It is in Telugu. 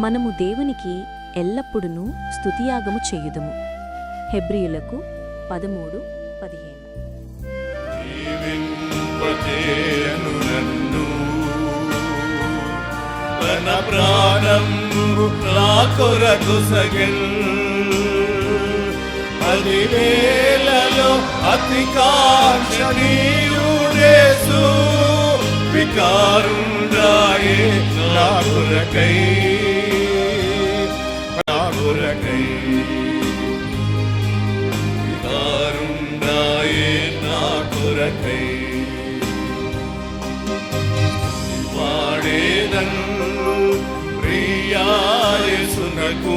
మనము దేవునికి ఎల్లప్పుడూ స్తుతియాగము చేయుదుము. హెబ్రీయులకు 13:15. తన ప్రాణంబు నా కొరకు సగెల్, పదివేలలో అతి కాంక్షణీయుడేసు వికారుండాయే నా కొరకై, నా కొరకై వికారుండాయే నా కొరకై. వాడేదన్ ప్రియాయేసునకు